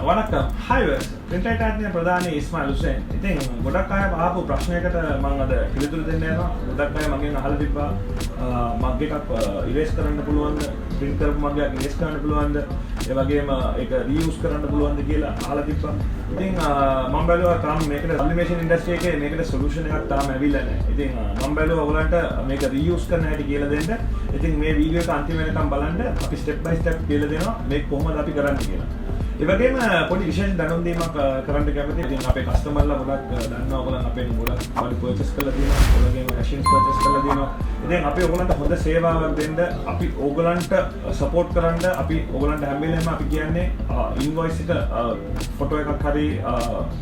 වණක්කම් හයිවර්ස් printer ටැග්නේ ප්‍රධානී Ismail Hussain. ඉතින් ගොඩක් අය අහපු ප්‍රශ්නයකට මම අද පිළිතුරු දෙන්න යනවා. ගොඩක් අය මගෙන් අහලා තිබ්බා මග් එකක් ඉරේස් කරන්න පුළුවන්ද? print කරපු මග් එකක් ඉරේස් කරන්න පුළුවන්ද? ඒ වගේම ඒක රීයුස් කරන්න පුළුවන්ද කියලා අහලා තිබ්බා. ඉතින් මම බැලුවා තාම මේකට සබ්ලිමේෂන් ඉන්ඩස්ට්‍රි එකේ මේකට සොලියුෂන් එකක් තාම ඇවිල්ලා නැහැ. ඉතින් මම බැලුවා ඔයගලන්ට මේක රීයුස් කරන්න හැටි කියලා දෙන්න. ඉතින් මේ වීඩියෝ එක අන්තිම වෙනකම් බලන්න අපි ස්ටෙප් බයි ස්ටෙප් කියලා දෙනවා මේක කොහොමද අපි කරන්නේ කියලා. ඒ වගේම පොඩි විශේෂ දැනුම් දීමක් කරන්න කැමතියි. ඉතින් අපේ කස්ටමර්ලා ගොඩක් දන්නවා ඔයගොල්ලන් අපෙන් ගොඩක් බඩු පර්චේස් කරලා තියෙනවා. ඔයගොල්ලන්ගේ මැෂින්ස් පර්චේස් කරලා තියෙනවා. ඉතින් අපි ඔයගොල්ලන්ට හොඳ සේවාවක් දෙන්න අපි ඔයගොල්ලන්ට සපෝට් කරන්න අපි ඔයගොල්ලන්ට හැම වෙලේම අපි කියන්නේ ඉන්වොයිස් එක ෆොටෝ එකක් හරි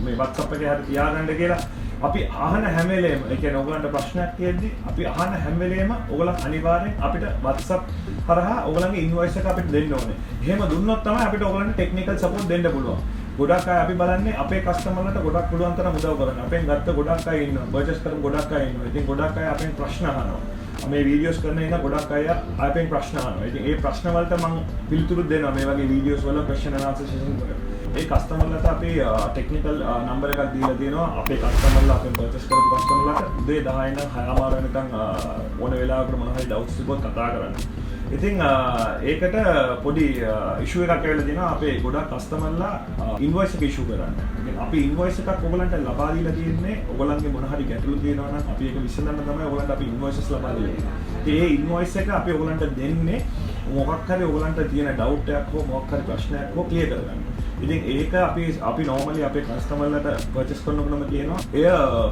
මේ WhatsApp එකේ හරි තියාගන්න කියලා. අපි අහන හැම වෙලේම ඒ කියන්නේ ඔයගලන්ට ප්‍රශ්නයක් තියෙද්දි අපි අහන හැම වෙලේම ඔයගලන් අනිවාර්යෙන් අපිට WhatsApp හරහා ඔයගලන්ගේ ඉන්වොයිස් එක අපිට දෙන්න ඕනේ. එහෙම දුන්නොත් තමයි අපිට ඔයගලන්ට ටෙක්නිකල් සපෝට් දෙන්න පුළුවන්. ගොඩක් අය අපි බලන්නේ අපේ කස්ටමර්ලට ගොඩක් පුළුවන් තරම් උදව් කරන්න. අපෙන් ගත්ත ගොඩක් අය ඉන්නවා. පර්චේස් කරපු ගොඩක් අය ඉන්නවා. ඉතින් ගොඩක් අය අපෙන් ප්‍රශ්න අහනවා. මේ වීඩියෝස් කරන ඉන්න ගොඩක් අය අපෙන් ප්‍රශ්න අහනවා. ඉතින් ඒ ප්‍රශ්න වලට මම පිළිතුරු දෙනවා මේ වගේ වීඩියෝස් වල question and answer session වල. ඒ කස්ටමර්ලට අපි ටෙක්නිකල් නම්බර් එකක් දීලා තියෙනවා. අපේ කස්ටමර්ලා අපෙන් පර්චේස් කරපු කස්ටමර්ලාට උදේ 10 ඉඳන් 6:00 වෙනකන් ඕන වෙලාවකට මොනවා හරි ඩවුට්ස් තිබ්බොත් කතා කරන්න. ඉතින් ඒකට පොඩි ඉෂුව එකක් ඇවිල්ලා තියෙනවා. අපේ ගොඩක් කස්ටමර්ලා ඉන්වොයිස් එක ඉෂු කරන්නේ. ඉතින් අපි ඉන්වොයිස් එකක් ඔයගලන්ට ලබා දීලා තියෙන්නේ ඔයගලන්ගේ මොන හරි ගැටලු තියෙනවා නම් අපි ඒක විසඳන්න තමයි ඔයගලන්ට අපි ඉන්වොයිසස් ලබා දෙන්නේ. ඉතින් ඒ ඉන්වොයිස් එක අපි ඔයගලන්ට දෙන්නේ මොකක් හරි ඔයගලන්ට තියෙන ඩවුට් එකක් හෝ මොකක් හරි ප්‍රශ්නයක් හෝ ක්ලියර් කරගන්න. ඉතින් ඒක අපි normally අපේ කස්ටමර්ලට පර්චේස් කරනකොටම කියනවා එය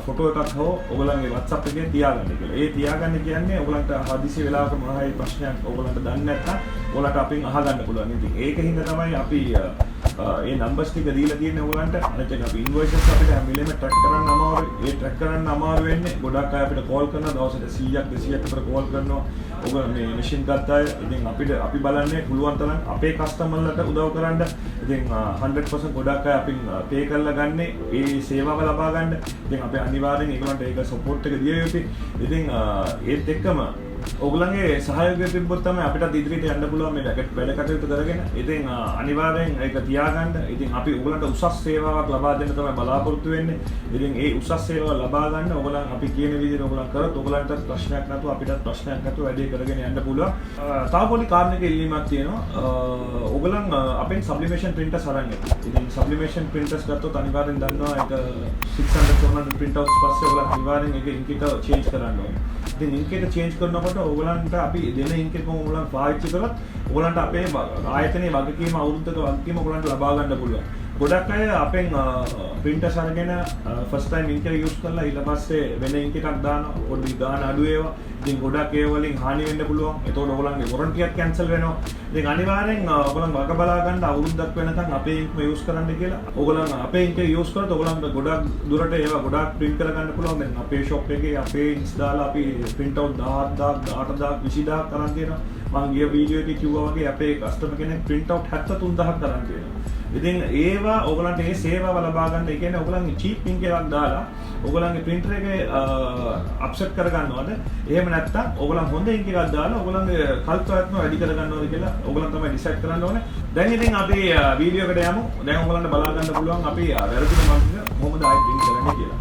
ෆොටෝ එකක් හෝ ඔයගලන්ගේ WhatsApp එකේ තියාගන්න කියලා. ඒ තියාගන්න කියන්නේ ඔයගලන්ට හදිසි වෙලාවක මොන හරි ප්‍රශ්නයක් ඔයගලන්ට දන්නේ නැත්නම් ඔයගලන්ට අපෙන් අහගන්න පුළුවන්. ඉතින් ඒකින්ද තමයි අපි ඒ නම්බර්ස් ටික දීලා තියෙන්නේ ඔයගලන්ට. අනිත් එක අපි ඉන්වොයිසස් අපිට හැම වෙලේම ට්‍රැක් කරන්න අමාරුයි. ඒ ට්‍රැක් කරන්න අමාරු වෙන්නේ ගොඩක් අය අපිට කෝල් කරනවා. දවසට 100ක් 200ක් විතර කෝල් කරනවා. ඔයගොල්ලෝ මේ මැෂින් ගත්ත අය. ඉතින් අපි බලන්නේ පුළුවන් තරම් අපේ කස්ටමර්ලට උදව් කරන්න. ඉතින් 100% ගොඩක් අය අපින් පේ කරලා ගන්න ඒ සේවාව ලබා ගන්න. ඉතින් අපි අනිවාර්යෙන් ඒගොල්ලන්ට ඒක සපෝට් එක දිය යුතුයි. ඉතින් ඒත් එක්කම ඔයගොල්ලන්ගේ සහයෝගය තිබ්බොත් තමයි අපිට ඉදිරියට යන්න පුළුවන් මේ වැඩ කටයුතු කරගෙන. ඉතින් අනිවාර්යෙන් ඒක තියාගන්න. ඉතින් අපි ඔයගොල්ලන්ට උසස් සේවාවක් ලබා දෙන්න තමයි බලාපොරොත්තු වෙන්නේ. ඉතින් ඒ උසස් සේවාව ලබා ගන්න ඔයගොල්ලන් අපි කියන විදිහට ඔයගොල්ලන් කරත් ඔයගොල්ලන්ට ප්‍රශ්නයක් නැතුව අපිටත් ප්‍රශ්නයක් නැතුව වැඩේ කරගෙන යන්න පුළුවන්. තව පොඩි කාරණයක ඉල්ලීමක් තියෙනවා. ඔයගොල්ලන් අපෙන් සබ්ලිමේෂන් printers අරන් යන්න. ඉතින් සබ්ලිමේෂන් printers ගත්තොත් අනිවාර්යෙන් දන්නවා ඒක 600 400 print outs පස්සේ ඔයගොල්ලන් අනිවාර්යෙන් ඒක ඉන්ක් එක change කරන්න ඕනේ. ඉතින් ඉන්ක් එක change කරනකොට ඔයගලන්ට අපි දෙන ඉන්ක් එක ඔයගලන් පාවිච්චි කරලා ඔයගලන්ට අපේ ආයතනයේ වගකීම අවුරුද්දක වගකීම ඔයගලන්ට ලබා ගන්න පුළුවන්. ගොඩක් අය අපෙන් printers අරගෙන first time ඉන්ක් එක use කරලා ඊට පස්සේ වෙන ඉන්ක් එකක් දානවා. පොඩි ගාන අඩු ඒවා. ඉතින් ගොඩක් ඒ වලින් හානි වෙන්න පුළුවන්. ඒතකොට ඔයගලන්ගේ warranty එක cancel වෙනවා. ඉතින් අනිවාර්යෙන් ඔයගලන් වග බලා ගන්න අවුරුද්දක් වෙනකන් අපේ ඉන්ක් use කරන්න කියලා. ඔයගලන් අපේ ඉන්ක් එක use කරලා ඔයගලන්ට ගොඩක් දුරට ඒවා ගොඩක් print කර ගන්න පුළුවන්. දැන් අපේ shop එකේ අපේ inks දාලා අපි print out 10000 18000 20000 කරන් තියෙනවා. මම ගිය වීඩියෝ එකේ කිව්වා වගේ අපේ කස්ටමර් කෙනෙක් print out 73000ක් කරන් තියෙනවා. ඉතින් ඒවා ඔයගලන්ට මේ සේවාව ලබා ගන්න. ඒ කියන්නේ ඔයගලන්ගේ cheap ink එකක් දාලා ඔයගලන්ගේ printer එකේ අප්සෙට් කර ගන්නවද? එහෙම නැත්නම් ඔයගලන් හොඳ ink එකක් දාලා ඔයගලන්ගේ කල්පනාත්මක වැඩි කර ගන්නවද කියලා ඔයගලන් තමයි decide කරන්න ඕනේ. දැන් ඉතින් අපි වීඩියෝ එකට යමු. දැන් ඔයගලන්ට බලා ගන්න පුළුවන් අපි වැරදින මගින් කොහොමද ආයෙ print කරන්නේ කියලා.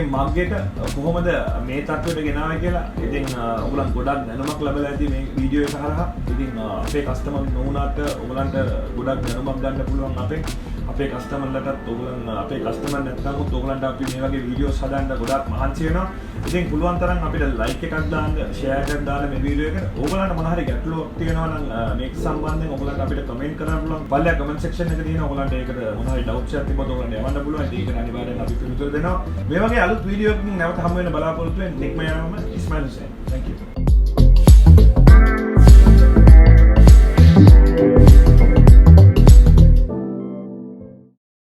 මේ මග් එක කොහොමද මේ තත්ත්වයට ගෙනාවේ කියලා. ඉතින් ඔයගොල්ලන් ගොඩක් දැනුමක් ලැබලා ඇති මේ වීඩියෝ එක හරහා. ඉතින් අපේ කස්ටමර් නොවුනාට ඔයගොල්ලන්ට ගොඩක් දැනුමක් ගන්න පුළුවන් අපේ කස්ටමර්ලටත් ඔයගොල්ලන් අපේ කස්ටමර් නැත්නම් ඔයගොල්ලන්ට අපි මේ වගේ වීඩියෝස් හදන්න ගොඩක් මහන්සි වෙනවා. ඉතින් පුළුවන් තරම් අපිට ලයික් එකක් දාන්න, ෂෙයාර් එකක් දාන්න මේ වීඩියෝ එකට. ඔයගොල්ලන්ට මොන හරි ගැටලුවක් තියෙනවා නම් මේක සම්බන්ධයෙන් ඔයගොල්ලන්ට අපිට කමෙන්ට් කරන්න පුළුවන්. පල්ලෙහා කමෙන්ට් සෙක්ෂන් එකේ තියෙනවා. ඔයගොල්ලන්ට ඒකට මොන හරි ඩවුට්ස් එකක් තිබ්බොත් ඔයගොල්ලන්ට යවන්න පුළුවන්. ඒකට අනිවාර්යෙන් අපි පිළිතුරු දෙනවා. මේ වගේ අලුත් වීඩියෝ එකකින් නැවත හමු වෙන බලාපොරොත්තු වෙන නික්ම යනම ඉස්මායිල් හුසේන්. Thank you.